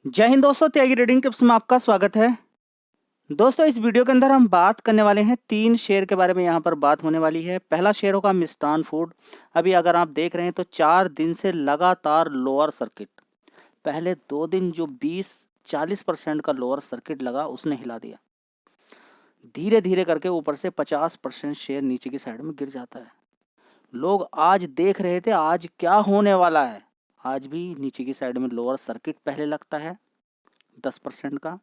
जय हिंद दोस्तों, त्यागी reading tips में आपका स्वागत है। दोस्तों, इस वीडियो के अंदर हम बात करने वाले हैं 3 शेयर के बारे में। यहाँ पर बात होने वाली है। पहला शेयर होगा मिष्ठान फूड। अभी अगर आप देख रहे हैं तो 4 दिन से लगातार लोअर सर्किट। पहले 2 दिन जो 20-40% का लोअर सर्किट लगा उसने हिला दिया। धीरे धीरे करके ऊपर से 50% शेयर नीचे की साइड में गिर जाता है। लोग आज देख रहे थे आज क्या होने वाला है। आज भी नीचे की साइड में लोअर सर्किट पहले लगता है 10% का।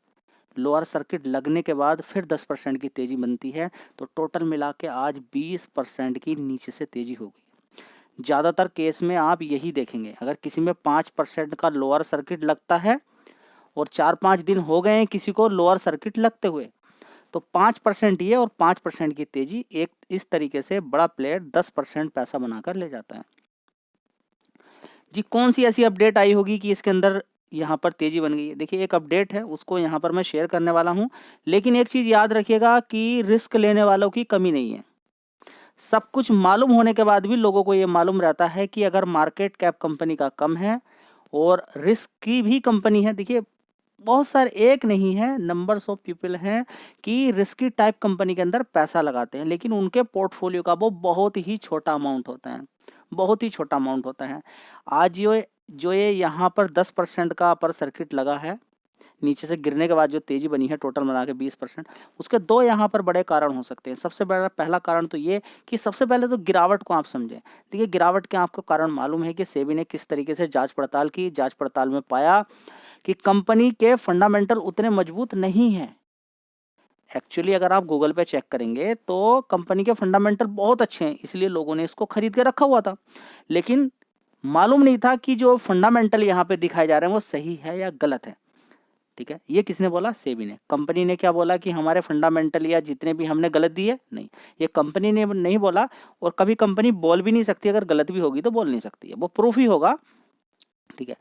लोअर सर्किट लगने के बाद फिर 10% की तेजी बनती है, तो टोटल मिला के आज 20% की नीचे से तेजी हो गई। ज़्यादातर केस में आप यही देखेंगे, अगर किसी में 5% का लोअर सर्किट लगता है और 4-5 दिन हो गए हैं किसी को लोअर सर्किट लगते हुए, तो 5% ये और 5% की तेजी एक इस तरीके से बड़ा प्लेयर 10% पैसा बनाकर ले जाता है। जी, कौन सी ऐसी अपडेट आई होगी कि इसके अंदर यहाँ पर तेजी बन गई है? देखिए, एक अपडेट है, उसको यहाँ पर मैं शेयर करने वाला हूँ। लेकिन एक चीज़ याद रखिएगा कि रिस्क लेने वालों की कमी नहीं है। सब कुछ मालूम होने के बाद भी लोगों को ये मालूम रहता है कि अगर मार्केट कैप कंपनी का कम है और रिस्क की भी कंपनी है। देखिए, बहुत सारे एक नहीं है, नंबर्स ऑफ पीपल हैं कि रिस्की टाइप कंपनी के अंदर पैसा लगाते हैं, लेकिन उनके पोर्टफोलियो का वो बहुत ही छोटा अमाउंट होता है। बहुत ही छोटा अमाउंट होता है। आज जो ये यहाँ पर 10% का अपर सर्किट लगा है, नीचे से गिरने के बाद जो तेजी बनी है टोटल मिला के 20%, उसके 2 यहाँ पर बड़े कारण हो सकते हैं। सबसे बड़ा पहला कारण तो ये कि सबसे पहले तो गिरावट को आप समझें। देखिए, गिरावट के आपको कारण मालूम है कि सेबी ने किस तरीके से जांच पड़ताल की। जांच पड़ताल में पाया कि कंपनी के फंडामेंटल उतने मजबूत नहीं हैं। एक्चुअली अगर आप गूगल पे चेक करेंगे तो कंपनी के फंडामेंटल बहुत अच्छे हैं, इसलिए लोगों ने इसको खरीद के रखा हुआ था। लेकिन मालूम नहीं था कि जो फंडामेंटल यहाँ पे दिखाए जा रहे हैं वो सही है या गलत है। ठीक है, ये किसने बोला? सेबी ने। कंपनी ने क्या बोला कि हमारे फंडामेंटल या जितने भी हमने गलत दिए? नहीं, ये कंपनी ने नहीं बोला। और कभी कंपनी बोल भी नहीं सकती, अगर गलत भी होगी तो बोल नहीं सकती है, वो प्रूफ ही होगा। ठीक है,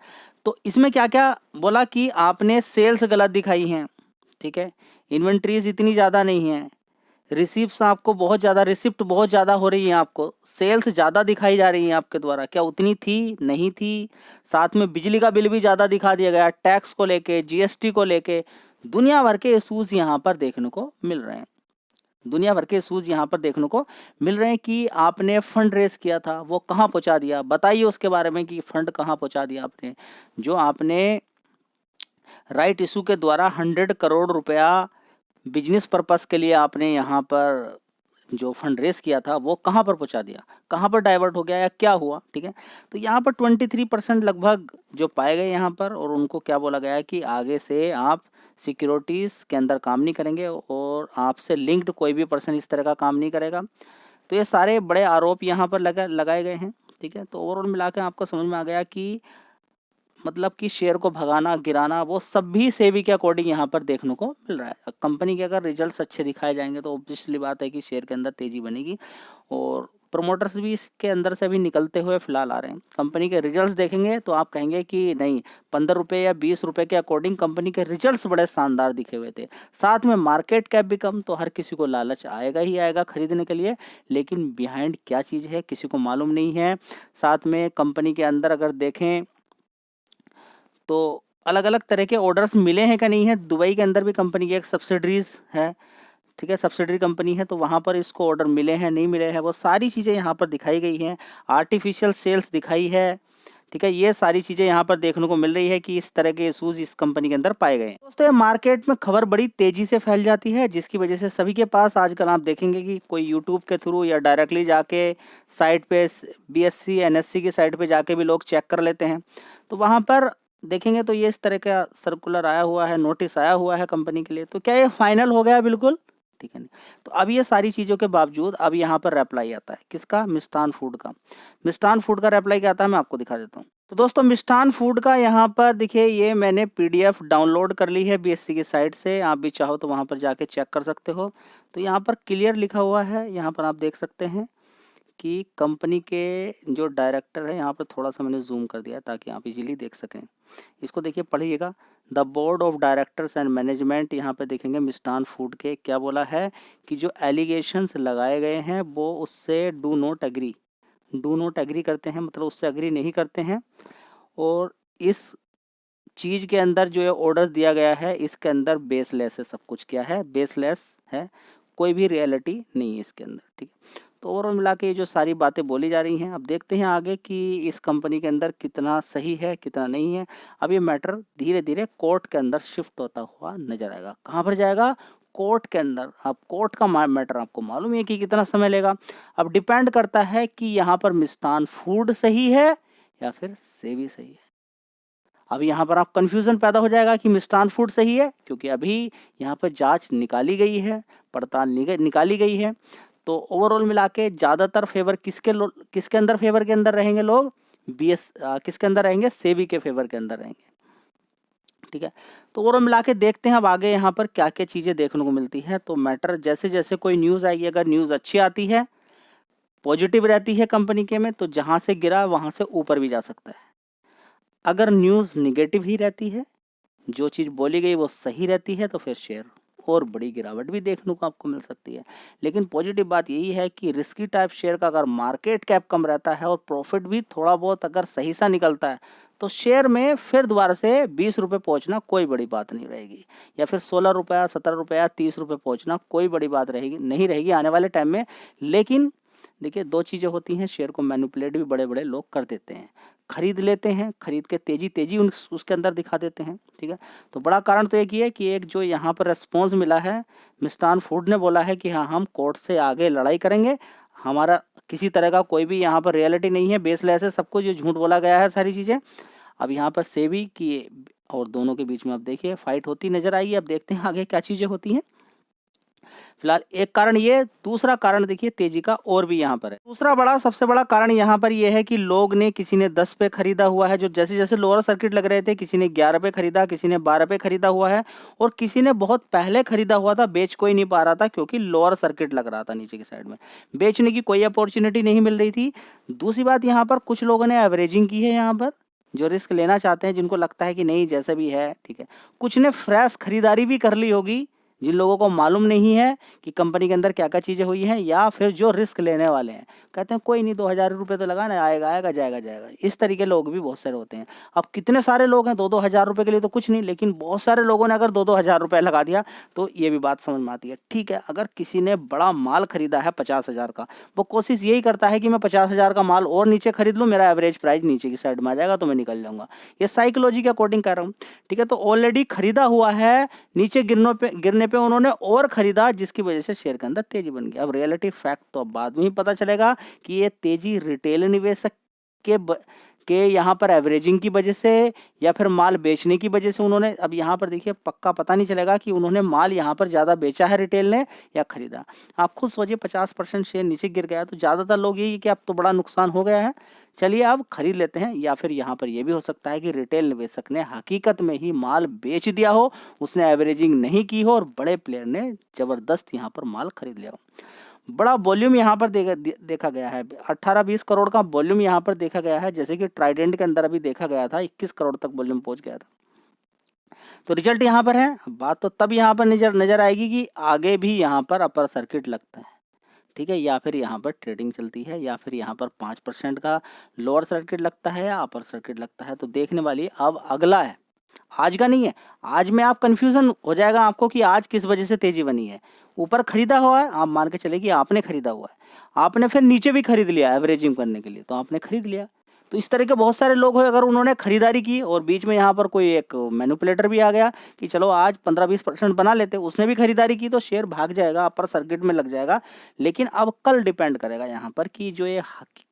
तो इसमें क्या क्या बोला कि आपने सेल्स गलत दिखाई हैं। ठीक है, इन्वेंट्रीज इतनी ज़्यादा नहीं है, रिसिप्ट्स आपको बहुत ज़्यादा, रिसिप्ट बहुत ज़्यादा हो रही है, आपको सेल्स ज़्यादा दिखाई जा रही है आपके द्वारा, क्या उतनी थी? नहीं थी। साथ में बिजली का बिल भी ज़्यादा दिखा दिया गया, टैक्स को लेके, जीएसटी को लेके दुनिया भर के इशूज़ यहाँ पर देखने को मिल रहे हैं। दुनिया भर के इशूज़ यहाँ पर देखने को मिल रहे हैं कि आपने फंड रेस किया था, वो कहाँ पहुँचा दिया? बताइए उसके बारे में कि फंड कहाँ पहुँचा दिया आपने। जो आपने राइट इशू के द्वारा 100 करोड़ रुपया बिजनेस पर्पस के लिए आपने यहाँ पर जो फंड रेस किया था वो कहाँ पर पहुँचा दिया? कहाँ पर डाइवर्ट हो गया या क्या हुआ? ठीक है, तो यहाँ पर 23% लगभग जो पाए गए यहाँ पर, और उनको क्या बोला गया है कि आगे से आप सिक्योरिटीज़ के अंदर काम नहीं करेंगे और आपसे लिंक्ड कोई भी पर्सन इस तरह का काम नहीं करेगा। तो ये सारे बड़े आरोप यहाँ पर लगाए गए हैं। ठीक है, तो ओवरऑल मिला के आपको समझ में आ गया कि मतलब कि शेयर को भगाना, गिराना वो सब भी सेबी के अकॉर्डिंग यहाँ पर देखने को मिल रहा है। कंपनी के अगर रिजल्ट्स अच्छे दिखाए जाएंगे तो ऑब्वियसली बात है कि शेयर के अंदर तेजी बनेगी, और प्रमोटर्स भी इसके अंदर से अभी निकलते हुए फिलहाल आ रहे हैं। कंपनी के रिजल्ट्स देखेंगे तो आप कहेंगे कि नहीं, 15 रुपये या 20 रुपये के अकॉर्डिंग कंपनी के रिजल्ट्स बड़े शानदार दिखे हुए थे। साथ में मार्केट कैप भी कम, तो हर किसी को लालच आएगा ही आएगा खरीदने के लिए, लेकिन बिहाइंड क्या चीज़ है किसी को मालूम नहीं है। साथ में कंपनी के अंदर अगर देखें तो अलग अलग तरह के ऑर्डर्स मिले हैं कि नहीं है। दुबई के अंदर भी कंपनी की एक सब्सिडरीज है। ठीक है, सब्सिडरी कंपनी है, तो वहाँ पर इसको ऑर्डर मिले हैं नहीं मिले हैं, वो सारी चीज़ें यहाँ पर दिखाई गई हैं। आर्टिफिशियल सेल्स दिखाई है। ठीक है, ये सारी चीज़ें यहाँ पर देखने को मिल रही है कि इस तरह के इशूज इस कंपनी के अंदर पाए गए हैं। दोस्तों, ये मार्केट में खबर बड़ी तेजी से फैल जाती है, जिसकी वजह से सभी के पास आजकल आप देखेंगे कि कोई यूट्यूब के थ्रू या डायरेक्टली जाके साइट पे बीएससी एनएससी की साइट पे जाके भी लोग चेक कर लेते हैं। तो वहाँ पर देखेंगे तो ये इस तरह का सर्कुलर आया हुआ है, नोटिस आया हुआ है कंपनी के लिए। तो क्या ये फाइनल हो गया बिल्कुल? ठीक है नहीं। तो अब ये सारी चीज़ों के बावजूद अब यहाँ पर रिप्लाई आता है किसका? मिष्ठान फूड का। मिष्ठान फूड का रिप्लाई क्या आता है मैं आपको दिखा देता हूँ। तो दोस्तों, मिष्ठान फूड का यहाँ पर देखिए, ये मैंने पीडीएफ डाउनलोड कर ली है बीएससी की साइट से। आप भी चाहो तो वहाँ पर जाके चेक कर सकते हो। तो यहाँ पर क्लियर लिखा हुआ है, यहाँ पर आप देख सकते हैं कि कंपनी के जो डायरेक्टर है, यहाँ पर थोड़ा सा मैंने जूम कर दिया ताकि आप इजीली देख सकें। इसको देखिए, पढ़िएगा। The board of directors and management, यहाँ पे देखेंगे मिष्ठान फूड के क्या बोला है कि जो एलिगेशंस लगाए गए हैं वो उससे डू नॉट एग्री करते हैं, मतलब उससे एग्री नहीं करते हैं। और इस चीज़ के अंदर जो ये ऑर्डर्स दिया गया है इसके अंदर बेसलेस है, सब कुछ क्या है, बेसलेस है, कोई भी रियलिटी नहीं है इसके अंदर, ठीक है। तो ओवरऑल मिला के ये जो सारी बातें बोली जा रही हैं, अब देखते हैं आगे कि इस कंपनी के अंदर कितना सही है कितना नहीं है। अब ये मैटर धीरे धीरे कोर्ट के अंदर शिफ्ट होता हुआ नजर आएगा। कहाँ पर जाएगा, कोर्ट के अंदर। अब कोर्ट का मैटर आपको मालूम है कि कितना समय लेगा। अब डिपेंड करता है कि यहाँ पर मिष्ठान फूड सही है या फिर सेवी सही है। अब यहाँ पर आप कंफ्यूजन पैदा हो जाएगा कि मिष्ठान फूड सही है, क्योंकि अभी यहाँ पर जांच निकाली गई है, पड़ताल निकाली गई है। तो ओवरऑल मिला के ज़्यादातर फेवर किसके अंदर फेवर के अंदर रहेंगे लोग, किसके अंदर रहेंगे, सेवी के फेवर के अंदर रहेंगे, ठीक है। तो ओवरऑल मिला के देखते हैं अब आगे यहाँ पर क्या क्या चीज़ें देखने को मिलती है। तो मैटर जैसे जैसे कोई न्यूज़ आएगी, अगर न्यूज़ अच्छी आती है, पॉजिटिव रहती है कंपनी के में, तो जहाँ से गिरा वहाँ से ऊपर भी जा सकता है। अगर न्यूज़ निगेटिव ही रहती है, जो चीज़ बोली गई वो सही रहती है, तो फिर शेयर और बड़ी गिरावट भी देखने को आपको मिल सकती है। लेकिन पॉजिटिव बात यही है कि रिस्की टाइप शेयर का अगर मार्केट कैप कम रहता है और प्रॉफिट भी थोड़ा बहुत अगर सही सा निकलता है, तो शेयर में फिर दोबारा से 20 रुपये पहुँचना कोई बड़ी बात नहीं रहेगी, या फिर 16 रुपया, 17 रुपया, 30 रुपये पहुँचना कोई बड़ी बात नहीं रहेगी आने वाले टाइम में। लेकिन देखिए, दो चीज़ें होती हैं, शेयर को मैनिपुलेट भी बड़े बड़े लोग कर देते हैं, खरीद लेते हैं, खरीद के तेजी उसके अंदर दिखा देते हैं, ठीक है। तो बड़ा कारण तो एक ही है कि एक जो यहाँ पर रेस्पॉन्स मिला है, मिष्ठान फूड ने बोला है कि हाँ, हम कोर्ट से आगे लड़ाई करेंगे, हमारा किसी तरह का कोई भी यहाँ पर रियलिटी नहीं है, बेसलेस है सब कुछ, जो झूठ बोला गया है सारी चीज़ें। अब यहाँ पर सेबी की और दोनों के बीच में अब देखिए फाइट होती नजर आएगी। अब देखते हैं आगे क्या चीज़ें होती हैं। फिलहाल एक कारण ये, दूसरा कारण देखिए तेजी का और भी यहाँ पर है। दूसरा बड़ा सबसे बड़ा कारण यहाँ पर ये है कि लोग ने, किसी ने 10 पे खरीदा हुआ है, जो जैसे जैसे लोअर सर्किट लग रहे थे, किसी ने 11 पे खरीदा, किसी ने 12 पे खरीदा हुआ है, और किसी ने बहुत पहले खरीदा हुआ था, बेच कोई नहीं पा रहा था क्योंकि लोअर सर्किट लग रहा था नीचे की साइड में, बेचने की कोई अपॉर्चुनिटी नहीं मिल रही थी। दूसरी बात, यहाँ पर कुछ लोगों ने एवरेजिंग की है, यहाँ पर जो रिस्क लेना चाहते हैं, जिनको लगता है कि नहीं जैसे भी है ठीक है। कुछ ने फ्रेश खरीदारी भी कर ली होगी, जिन लोगों को मालूम नहीं है कि कंपनी के अंदर क्या क्या चीज़ें हुई हैं, या फिर जो रिस्क लेने वाले हैं, कहते हैं कोई नहीं 2000 रुपये तो लगाना, आएगा आएगा जाएगा जाएगा। इस तरीके लोग भी बहुत सारे होते हैं। अब कितने सारे लोग हैं, 2-2 हज़ार रुपये के लिए तो कुछ नहीं, लेकिन बहुत सारे लोगों ने अगर 2-2 हज़ार रुपये लगा दिया तो ये भी बात समझ में आती है। ठीक है, अगर किसी ने बड़ा माल खरीदा है 50,000 का, वो कोशिश यही करता है कि मैं 50,000 का माल और नीचे खरीद लूँ, मेरा एवरेज प्राइस नीचे की साइड में आ जाएगा तो मैं निकल जाऊँगा। ये साइकोलॉजी के अकॉर्डिंग कह रहा हूँ, ठीक है। तो ऑलरेडी खरीदा हुआ है, नीचे गिरने पे उन्होंने और खरीदा, जिसकी वजह से शेयर के अंदर तेजी बन गई। अब रियलिटी फैक्ट तो अब बाद में ही पता चलेगा कि ये तेजी रिटेल निवेशक के यहाँ पर एवरेजिंग की वजह से या फिर माल बेचने की वजह से उन्होंने, अब यहाँ पर देखिए पक्का पता नहीं चलेगा कि उन्होंने माल यहाँ पर ज़्यादा बेचा है रिटेल ने या खरीदा। आप खुद सोचिए, 50% शेयर नीचे गिर गया, तो ज़्यादातर लोग यही कि अब तो बड़ा नुकसान हो गया है, चलिए अब खरीद लेते हैं। या फिर यहाँ पर यह भी हो सकता है कि रिटेल निवेशक ने हकीकत में ही माल बेच दिया हो, उसने एवरेजिंग नहीं की हो और बड़े प्लेयर ने ज़बरदस्त यहाँ पर माल खरीद लिया हो। बड़ा वॉल्यूम यहाँ पर देखा गया है, 18-20 करोड़ का वॉल्यूम यहाँ पर देखा गया है, जैसे कि ट्राइडेंट के अंदर अभी देखा गया था 21 करोड़ तक वॉल्यूम पहुंच गया था। तो रिजल्ट यहाँ पर है। बात तो तब यहाँ पर नजर आएगी कि आगे भी यहाँ पर अपर सर्किट लगता है, ठीक है, या फिर यहाँ पर ट्रेडिंग चलती है, या फिर यहाँ पर 5% का लोअर सर्किट लगता है या अपर सर्किट लगता है। तो देखने वाली अब अगला है, आज का नहीं है। आज में आप कंफ्यूजन हो जाएगा आपको कि आज किस वजह से तेजी बनी है। ऊपर खरीदा हुआ है, आप मान के चले कि आपने खरीदा हुआ है, आपने फिर नीचे भी खरीद लिया एवरेजिंग करने के लिए, तो आपने खरीद लिया। तो इस तरह के बहुत सारे लोग हैं, अगर उन्होंने खरीदारी की और बीच में यहाँ पर कोई एक मैनिपुलेटर भी आ गया कि चलो आज 15-20% बना लेते, उसने भी खरीदारी की, तो शेयर भाग जाएगा, अपर सर्किट में लग जाएगा। लेकिन अब कल डिपेंड करेगा यहाँ पर कि जो ये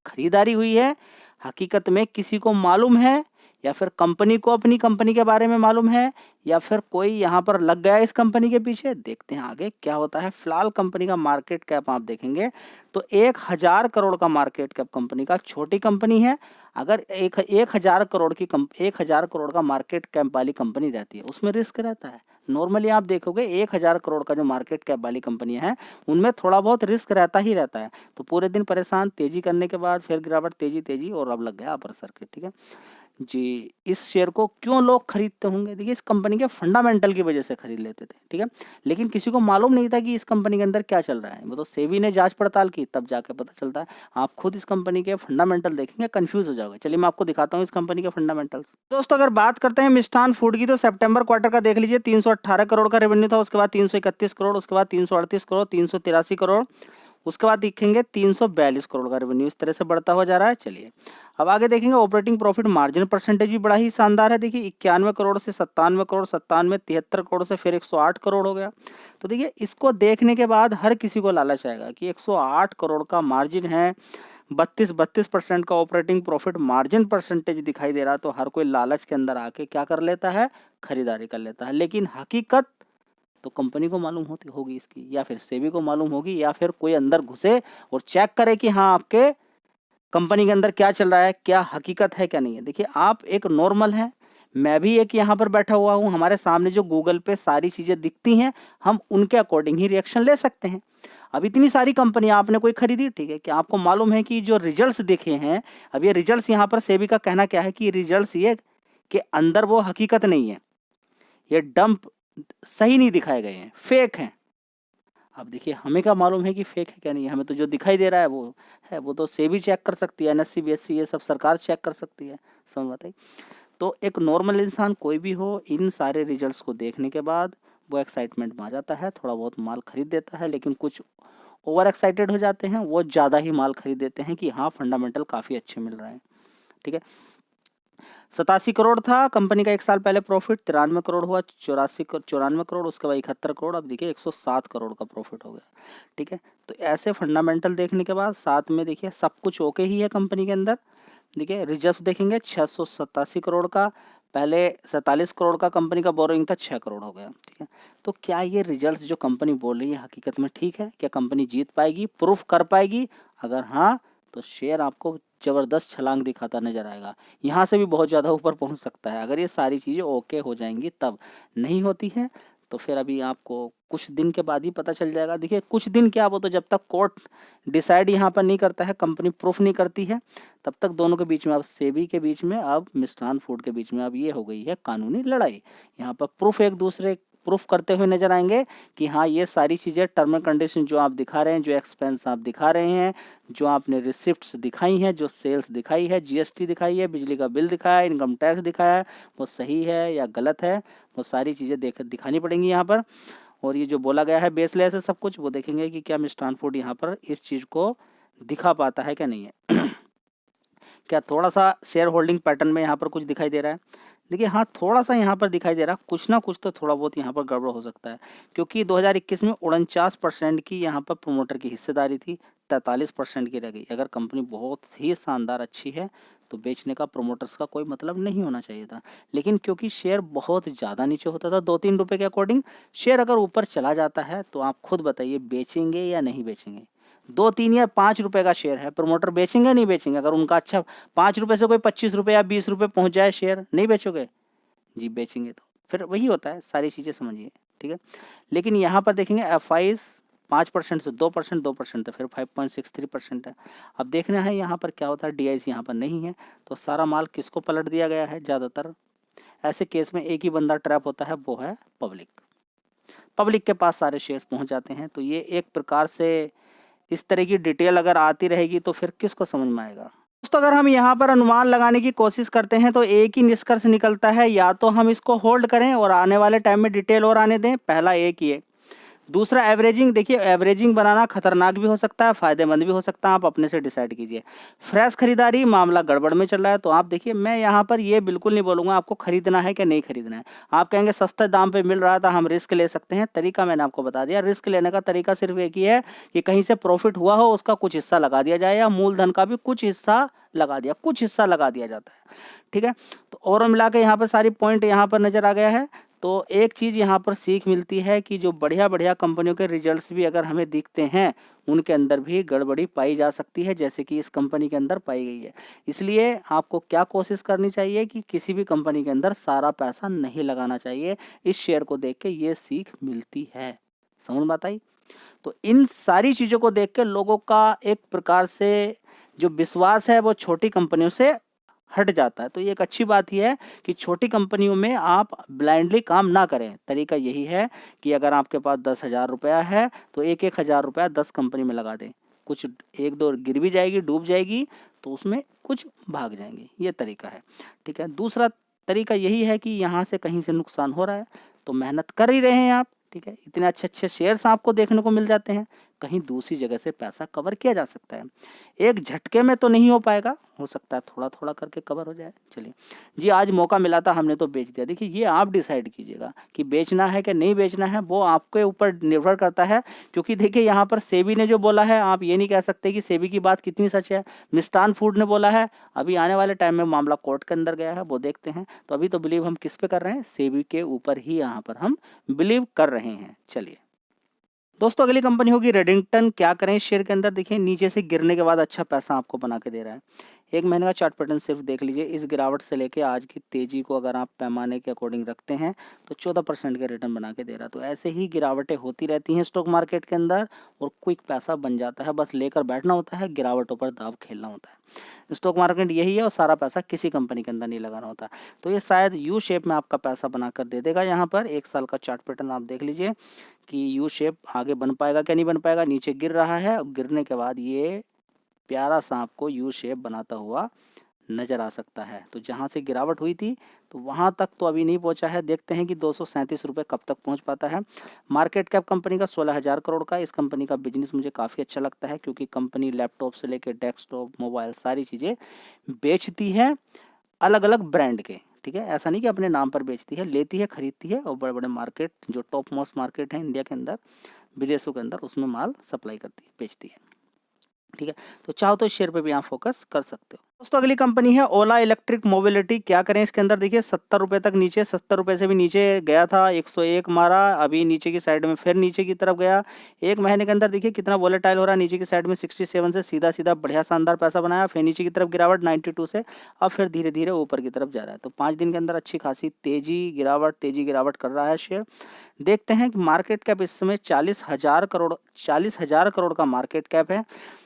खरीदारी हुई है हकीकत में किसी को मालूम है, या फिर कंपनी को अपनी कंपनी के बारे में मालूम है, या फिर कोई यहाँ पर लग गया इस कंपनी के पीछे। देखते हैं आगे क्या होता है। फिलहाल कंपनी का मार्केट कैप आप देखेंगे तो 1000 करोड़ का मार्केट कैप कंपनी का, छोटी कंपनी है। अगर 1000 करोड़ की 1000 करोड़ का मार्केट कैप वाली कंपनी रहती है, उसमें रिस्क रहता है। नॉर्मली आप देखोगे 1000 करोड़ का जो मार्केट कैप वाली कंपनियां हैं, उनमें थोड़ा बहुत रिस्क रहता ही रहता है। तो पूरे दिन परेशान, तेजी करने के बाद फिर गिरावट, तेजी और अब लग गया अपर सर्किट, ठीक है। जी, इस शेयर को क्यों लोग खरीदते होंगे? देखिए, इस कंपनी के फंडामेंटल की वजह से खरीद लेते थे, ठीक है? लेकिन किसी को मालूम नहीं था कि इस कंपनी के अंदर क्या चल रहा है। वो तो सेबी ने जाँच-पड़ताल की, तब जाके पता चलता है। आप खुद इस कंपनी के फंडामेंटल देखेंगे, कन्फ्यूज़ हो जाओगे। चलिए, मैं आपको दिखाता हूँ इस कंपनी के फंडामेंटल्स। दोस्तों, अगर बात करते हैं मिष्ठान फूड की, तो सितंबर क्वार्टर का देख लीजिए, 318 करोड़ का रेवेन्यू था, उसके बाद 331 करोड़, उसके बाद 338 करोड़, 383 करोड़, उसके बाद देखेंगे 342 करोड़ का रेवेन्यू। इस तरह से बढ़ता हुआ जा रहा है। चलिए, अब आगे देखेंगे ऑपरेटिंग प्रॉफिट मार्जिन परसेंटेज भी बड़ा ही शानदार है। देखिए, 91 करोड़ से 97 करोड़, 97, 73 करोड़ से फिर 108 करोड़ हो गया। तो देखिए, इसको देखने के बाद हर किसी को लालच आएगा कि 108 करोड़ का मार्जिन है, 32% का ऑपरेटिंग प्रॉफिट मार्जिन परसेंटेज दिखाई दे रहा, तो हर कोई लालच के अंदर आके क्या कर लेता है? खरीदारी कर लेता है। लेकिन हकीकत तो कंपनी को मालूम होती होगी इसकी, या फिर सेबी को मालूम होगी, या फिर कोई अंदर घुसे और चेक करे कि हाँ, आपके कंपनी के अंदर क्या चल रहा है, क्या हकीकत है, क्या नहीं है। देखिए, आप एक नॉर्मल हैं, मैं भी एक यहाँ पर बैठा हुआ हूँ, हमारे सामने जो गूगल पे सारी चीज़ें दिखती हैं, हम उनके अकॉर्डिंग ही रिएक्शन ले सकते हैं। अब इतनी सारी कंपनियाँ आपने कोई खरीदी, ठीक है, क्या आपको मालूम है कि जो रिजल्ट्स दिखे हैं, अब ये रिजल्ट्स यहाँ पर सेबी का कहना क्या है कि रिजल्ट्स ये के अंदर वो हकीकत नहीं है, ये डंप सही नहीं दिखाए गए हैं, फेक हैं। अब देखिए, हमें क्या मालूम है कि फेक है क्या नहीं है, हमें तो जो दिखाई दे रहा है वो है, वो तो सेबी चेक कर सकती है, एनएससी बीएससी ये सब सरकार चेक कर सकती है। समझ बताइए। तो एक नॉर्मल इंसान कोई भी हो, इन सारे रिजल्ट्स को देखने के बाद वो एक्साइटमेंट में आ जाता है, थोड़ा बहुत माल खरीद देता है। लेकिन कुछ ओवर एक्साइटेड हो जाते हैं, वो ज़्यादा ही माल खरीद देते हैं कि हाँ, फंडामेंटल काफ़ी अच्छे मिल रहे हैं, ठीक है। 87 करोड़ था कंपनी का एक साल पहले प्रॉफिट, 93 करोड़ हुआ, 94 करोड़, उसके बाद 71 करोड़, अब देखिए 107 करोड़ का प्रॉफिट हो गया, ठीक है। तो ऐसे फंडामेंटल देखने के बाद साथ में देखिए सब कुछ ओके ही है कंपनी के अंदर। देखिए, रिजर्व देखेंगे 687 करोड़ का, पहले 47 करोड़ का कंपनी का बोरोइंग था, 6 करोड़ हो गया, ठीक है। तो क्या ये रिजल्ट्स जो कंपनी बोल रही है हकीकत में ठीक है? क्या कंपनी जीत पाएगी, प्रूफ कर पाएगी? अगर हाँ, तो शेयर आपको ज़बरदस्त छलांग दिखाता नजर आएगा, यहाँ से भी बहुत ज़्यादा ऊपर पहुँच सकता है, अगर ये सारी चीज़ें ओके हो जाएंगी तब। नहीं होती हैं तो फिर अभी आपको कुछ दिन के बाद ही पता चल जाएगा। देखिए, कुछ दिन क्या, वो तो जब तक कोर्ट डिसाइड यहाँ पर नहीं करता है, कंपनी प्रूफ नहीं करती है, तब तक दोनों के बीच में, अब सेबी के बीच में, अब मिष्ठान फूड के बीच में अब ये हो गई है कानूनी लड़ाई। यहाँ पर प्रूफ एक दूसरे प्रूफ करते हुए नजर आएंगे कि हाँ, ये सारी चीज़ें टर्म एंड कंडीशन जो आप दिखा रहे हैं, जो एक्सपेंस आप दिखा रहे हैं, जो आपने रिसिप्ट्स दिखाई हैं, जो सेल्स दिखाई है, जीएसटी दिखाई है, बिजली का बिल दिखाया है, इनकम टैक्स दिखाया है, वो सही है या गलत है, वो सारी चीज़ें दिखानी पड़ेंगी यहाँ पर। और ये जो बोला गया है बेसलेस है सब कुछ, वो देखेंगे कि क्या मिष्ठान फूड यहाँ पर इस चीज़ को दिखा पाता है क्या नहीं है। क्या थोड़ा सा शेयर होल्डिंग पैटर्न में यहाँ पर कुछ दिखाई दे रहा है? देखिए, हाँ, थोड़ा सा यहाँ पर दिखाई दे रहा है, कुछ ना कुछ तो थोड़ा बहुत यहाँ पर गड़बड़ हो सकता है, क्योंकि 2021 में 49% की यहाँ पर प्रोमोटर की हिस्सेदारी थी, 43% की रह गई। अगर कंपनी बहुत ही शानदार अच्छी है तो बेचने का प्रोमोटर्स का कोई मतलब नहीं होना चाहिए था। लेकिन क्योंकि शेयर बहुत ज़्यादा नीचे होता था 2-3 रुपये के अकॉर्डिंग, शेयर अगर ऊपर चला जाता है तो आप खुद बताइए बेचेंगे या नहीं बेचेंगे? 2-3 या 5 रुपए का शेयर है, प्रमोटर बेचेंगे या नहीं बेचेंगे? अगर उनका अच्छा 5 रुपए से कोई 25 रुपए या 20 रुपए पहुंच जाए शेयर, नहीं बेचोगे? जी, बेचेंगे। तो फिर वही होता है, सारी चीज़ें समझिए, ठीक है। लेकिन यहाँ पर देखेंगे एफआईज 5% से 2%, 2% तो फिर 5.63% है। अब देखना है यहाँ पर क्या होता है, डीआईस यहाँ पर नहीं है, तो सारा माल किसको पलट दिया गया है? ज़्यादातर ऐसे केस में एक ही बंदा ट्रैप होता है, वो है पब्लिक। पब्लिक के पास सारे शेयर्स पहुँच जाते हैं। तो ये एक प्रकार से इस तरह की डिटेल अगर आती रहेगी तो फिर किसको समझ में आएगा? दोस्तों, अगर हम यहाँ पर अनुमान लगाने की कोशिश करते हैं तो एक ही निष्कर्ष निकलता है, या तो हम इसको होल्ड करें और आने वाले टाइम में डिटेल और आने दें, पहला एक ही है। दूसरा एवरेजिंग, देखिए एवरेजिंग बनाना खतरनाक भी हो सकता है, फायदेमंद भी हो सकता है, आप अपने से डिसाइड कीजिए। फ्रेश खरीदारी, मामला गड़बड़ में चल रहा है, तो आप देखिए, मैं यहाँ पर ये बिल्कुल नहीं बोलूँगा आपको खरीदना है कि नहीं खरीदना है। आप कहेंगे सस्ते दाम पे मिल रहा था, हम रिस्क ले सकते हैं, तरीका मैंने आपको बता दिया। रिस्क लेने का तरीका सिर्फ एक ही है कि कहीं से प्रॉफिट हुआ हो उसका कुछ हिस्सा लगा दिया जाए, या मूलधन का भी कुछ हिस्सा लगा दिया जाता है, ठीक है। तो और मिला के यहाँ पर सारी पॉइंट यहाँ पर नजर आ गया है। तो एक चीज़ यहाँ पर सीख मिलती है कि जो बढ़िया कंपनियों के रिजल्ट्स भी अगर हमें दिखते हैं, उनके अंदर भी गड़बड़ी पाई जा सकती है, जैसे कि इस कंपनी के अंदर पाई गई है। इसलिए आपको क्या कोशिश करनी चाहिए कि किसी भी कंपनी के अंदर सारा पैसा नहीं लगाना चाहिए। इस शेयर को देख के ये सीख मिलती है। समझ बात आई? तो इन सारी चीज़ों को देख के लोगों का एक प्रकार से जो विश्वास है वो छोटी कंपनियों से हट जाता है। तो ये एक अच्छी बात ही है कि छोटी कंपनियों में आप ब्लाइंडली काम ना करें। तरीका यही है कि अगर आपके पास 10,000 रुपया है तो 1-1 हज़ार रुपया 10 कंपनी में लगा दें। कुछ 1-2 गिर भी जाएगी, डूब जाएगी, तो उसमें कुछ भाग जाएंगे। ये तरीका है, ठीक है। दूसरा तरीका यही है कि यहाँ से कहीं से नुकसान हो रहा है तो मेहनत कर ही रहे हैं आप, ठीक है। इतने अच्छे-अच्छे शेयर्स आपको देखने को मिल जाते हैं, कहीं दूसरी जगह से पैसा कवर किया जा सकता है। एक झटके में तो नहीं हो पाएगा, हो सकता है थोड़ा-थोड़ा करके कवर हो जाए। चलिए, जी आज मौका मिला था हमने तो बेच दिया। देखिए ये आप डिसाइड कीजिएगा कि बेचना है कि नहीं बेचना है, वो आपके ऊपर निर्भर करता है। क्योंकि देखिए यहाँ पर सेबी ने जो बोला है, आप ये नहीं कह सकते कि सेबी की बात कितनी सच है। मिष्ठान फूड ने बोला है, अभी आने वाले टाइम में मामला कोर्ट के अंदर गया है, वो देखते हैं। तो अभी तो बिलीव हम किस पे कर रहे हैं, सेबी के ऊपर ही यहाँ पर हम बिलीव कर रहे हैं। चलिए दोस्तों, अगली कंपनी होगी रेडिंगटन। क्या करें इस शेयर के अंदर, देखिए नीचे से गिरने के बाद अच्छा पैसा आपको बना के दे रहा है। 1 महीने का चार्ट पैटर्न सिर्फ देख लीजिए। इस गिरावट से लेके आज की तेजी को अगर आप पैमाने के अकॉर्डिंग रखते हैं तो 14% के रिटर्न बना के दे रहा है। तो ऐसे ही गिरावटें होती रहती हैं स्टॉक मार्केट के अंदर और क्विक पैसा बन जाता है। बस लेकर बैठना होता है, गिरावटों पर दाव खेलना होता है। स्टॉक मार्केट यही है और सारा पैसा किसी कंपनी के अंदर नहीं लगाना होता। तो ये शायद यू शेप में आपका पैसा बनाकर दे देगा। यहाँ पर 1 साल का चार्ट पैटर्न आप देख लीजिए कि यू शेप आगे बन पाएगा क्या नहीं बन पाएगा। नीचे गिर रहा है और गिरने के बाद ये प्यारा सा आपको यू शेप बनाता हुआ नज़र आ सकता है। तो जहाँ से गिरावट हुई थी तो वहाँ तक तो अभी नहीं पहुँचा है। देखते हैं कि 237 रुपये कब तक पहुँच पाता है। मार्केट कैप कंपनी का 16,000 करोड़ का। इस कंपनी का बिजनेस मुझे काफ़ी अच्छा लगता है क्योंकि कंपनी लैपटॉप से लेकर डेस्कटॉप, मोबाइल सारी चीज़ें बेचती है अलग अलग ब्रांड के, ठीक है। ऐसा नहीं कि अपने नाम पर बेचती है, लेती है, खरीदती है और बड़े बड़े मार्केट जो टॉप मोस्ट मार्केट है इंडिया के अंदर, विदेशों के अंदर, उसमें माल सप्लाई करती है, बेचती है, ठीक है। तो चाहो तो इस शेयर पे भी यहाँ फोकस कर सकते हो। दोस्तों अगली कंपनी है ओला इलेक्ट्रिक मोबिलिटी। क्या करें इसके अंदर, देखिए 70 रुपये तक नीचे, 70 रुपये से भी नीचे गया था, 101 मारा, अभी नीचे की साइड में फिर नीचे की तरफ गया। 1 महीने के अंदर देखिए कितना वोलेटाइल हो रहा है। नीचे की साइड में 67 से सीधा सीधा बढ़िया शानदार पैसा बनाया, फिर नीचे की तरफ गिरावट 92 से, अब फिर धीरे धीरे ऊपर की तरफ जा रहा है। तो 5 दिन के अंदर अच्छी खासी तेजी गिरावट कर रहा है शेयर। देखते हैं कि मार्केट कैप इस समय 40,000 करोड़ का मार्केट कैप है।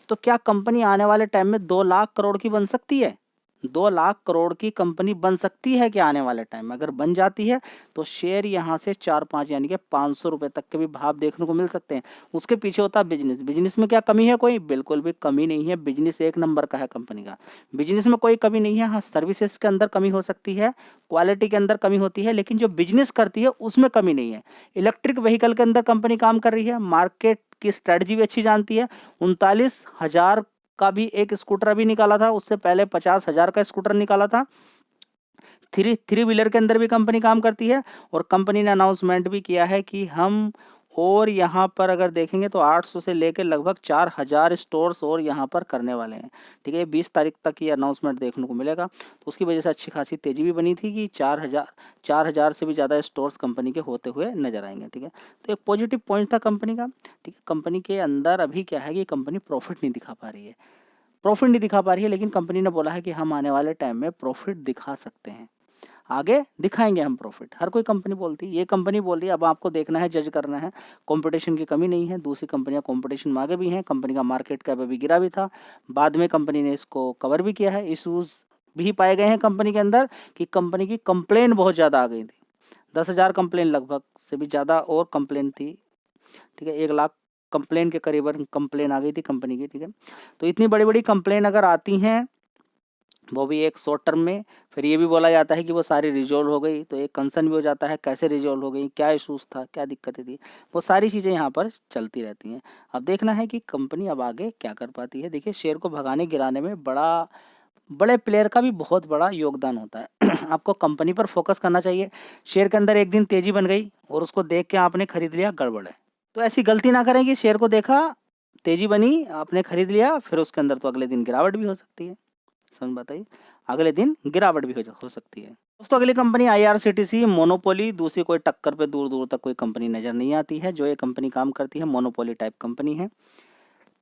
तो क्या कंपनी आने वाले टाइम में 2 लाख करोड़ की बन सकती है? 2 लाख करोड़ की कंपनी बन सकती है क्या आने वाले टाइम में? अगर बन जाती है तो शेयर यहाँ से 4-5 यानी कि 500 रुपये तक के भी भाव देखने को मिल सकते हैं। उसके पीछे होता है बिजनेस। बिजनेस में क्या कमी है कोई? बिल्कुल भी कमी नहीं है। बिजनेस एक नंबर का है कंपनी का। बिजनेस में कोई कमी नहीं है। हाँ, सर्विसेज के अंदर कमी हो सकती है, क्वालिटी के अंदर कमी होती है, लेकिन जो बिजनेस करती है उसमें कमी नहीं है। इलेक्ट्रिक व्हीकल के अंदर कंपनी काम कर रही है, मार्केट की स्ट्रेटजी भी अच्छी जानती है। 39,000 का भी एक स्कूटर अभी निकाला था, उससे पहले 50,000 का स्कूटर निकाला था। थ्री व्हीलर के अंदर भी कंपनी काम करती है और कंपनी ने अनाउंसमेंट भी किया है कि हम और यहाँ पर अगर देखेंगे तो 800 से लेकर लगभग 4,000 स्टोर्स और यहाँ पर करने वाले हैं, ठीक है। 20 तारीख तक ये अनाउंसमेंट देखने को मिलेगा। तो उसकी वजह से अच्छी खासी तेजी भी बनी थी कि 4,000 से भी ज़्यादा स्टोर्स कंपनी के होते हुए नजर आएंगे, ठीक है। तो एक पॉजिटिव पॉइंट था कंपनी का, ठीक है। कंपनी के अंदर अभी क्या है कि कंपनी प्रॉफिट नहीं दिखा पा रही है, लेकिन कंपनी ने बोला है कि हम आने वाले टाइम में प्रॉफिट दिखा सकते हैं, आगे दिखाएंगे हम प्रॉफिट। हर कोई कंपनी बोलती है, ये कंपनी बोल रही है, अब आपको देखना है, जज करना है। कंपटीशन की कमी नहीं है, दूसरी कंपनियां कंपटीशन में आगे भी हैं। कंपनी का मार्केट कैप अभी गिरा भी था, बाद में कंपनी ने इसको कवर भी किया है। इशूज भी पाए गए हैं कंपनी के अंदर कि कंपनी की कंप्लेन बहुत ज़्यादा आ गई थी, 10,000 कंप्लेन लगभग से भी ज़्यादा और कंप्लेन थी, ठीक है। 1 लाख कंप्लेन के करीबन कंप्लेन आ गई थी कंपनी की, ठीक है। तो इतनी बड़ी बड़ी कंप्लेन अगर आती हैं, वो भी एक शॉर्ट टर्म में, फिर ये भी बोला जाता है कि वो सारी रिजॉल्व हो गई, तो एक कंसर्न भी हो जाता है कैसे रिजॉल्व हो गई, क्या इशूज़ था, क्या दिक्कतें थी, वो सारी चीज़ें यहाँ पर चलती रहती हैं। अब देखना है कि कंपनी अब आगे क्या कर पाती है। देखिए शेयर को भगाने गिराने में बड़े प्लेयर का भी बहुत बड़ा योगदान होता है। आपको कंपनी पर फोकस करना चाहिए। शेयर के अंदर एक दिन तेजी बन गई और उसको देख के आपने खरीद लिया, गड़बड़ है। तो ऐसी गलती ना करें कि शेयर को देखा, तेजी बनी, आपने खरीद लिया, फिर उसके अंदर तो अगले दिन गिरावट भी हो सकती है। समझ बताइए, अगले दिन गिरावट भी हो सकती है। दोस्तों अगली कंपनी आईआरसीटीसी मोनोपोली। दूसरी कोई टक्कर पे दूर दूर तक कोई कंपनी नजर नहीं आती है। जो ये कंपनी काम करती है मोनोपोली टाइप कंपनी है।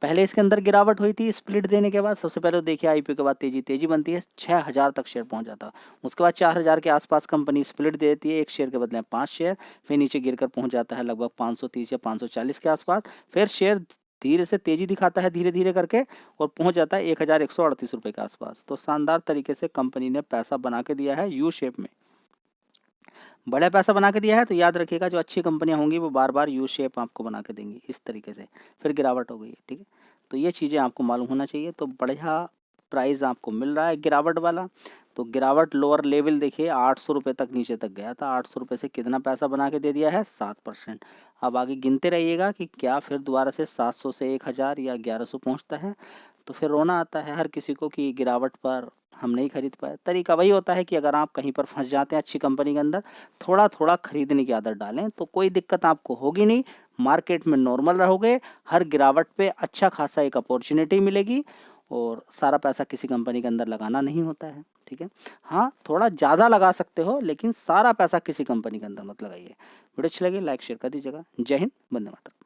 पहले इसके अंदर गिरावट हुई थी स्प्लिट देने के बाद। सबसे पहले तो देखिए आईपीओ के बाद तेजी बनती है, 6,000 तक शेयर पहुंच जाता। उसके बाद 4,000 के आसपास कंपनी स्प्लिट देती है, एक शेयर के बदले 5 शेयर, फिर नीचे गिरकर पहुंच जाता है लगभग 530 या 540 के आसपास। फिर शेयर धीरे से तेजी दिखाता है धीरे धीरे करके और पहुंच जाता है 1138 रुपये के आसपास। तो शानदार तरीके से कंपनी ने पैसा बना के दिया है यू शेप में, बड़ा पैसा बना के दिया है। तो याद रखिएगा जो अच्छी कंपनियां होंगी वो बार बार यू शेप आपको बना के देंगी इस तरीके से, फिर गिरावट हो गई है, ठीक है। तो ये चीज़ें आपको मालूम होना चाहिए। तो बढ़िया प्राइस आपको मिल रहा है गिरावट वाला। तो गिरावट लोअर लेवल देखिए 800 रुपये तक नीचे तक गया था। 800 रुपये से कितना पैसा बना के दे दिया है, 7%। अब आगे गिनते रहिएगा कि क्या फिर दोबारा से 700 से 1000 या 1100 पहुंचता है। तो फिर रोना आता है हर किसी को कि गिरावट पर हम नहीं खरीद पाए। तरीका वही होता है कि अगर आप कहीं पर फंस जाते हैं अच्छी कंपनी के अंदर, थोड़ा थोड़ा खरीदने की आदत डालें तो कोई दिक्कत आपको होगी नहीं। मार्केट में नॉर्मल रहोगे, हर गिरावट पे अच्छा खासा एक अपॉर्चुनिटी मिलेगी और सारा पैसा किसी कंपनी के अंदर लगाना नहीं होता है, ठीक है। हाँ, थोड़ा ज़्यादा लगा सकते हो लेकिन सारा पैसा किसी कंपनी के अंदर मत लगाइए। वीडियो अच्छी लगी लाइक शेयर कर दीजिएगा। जय हिंद, वंदे मातरम।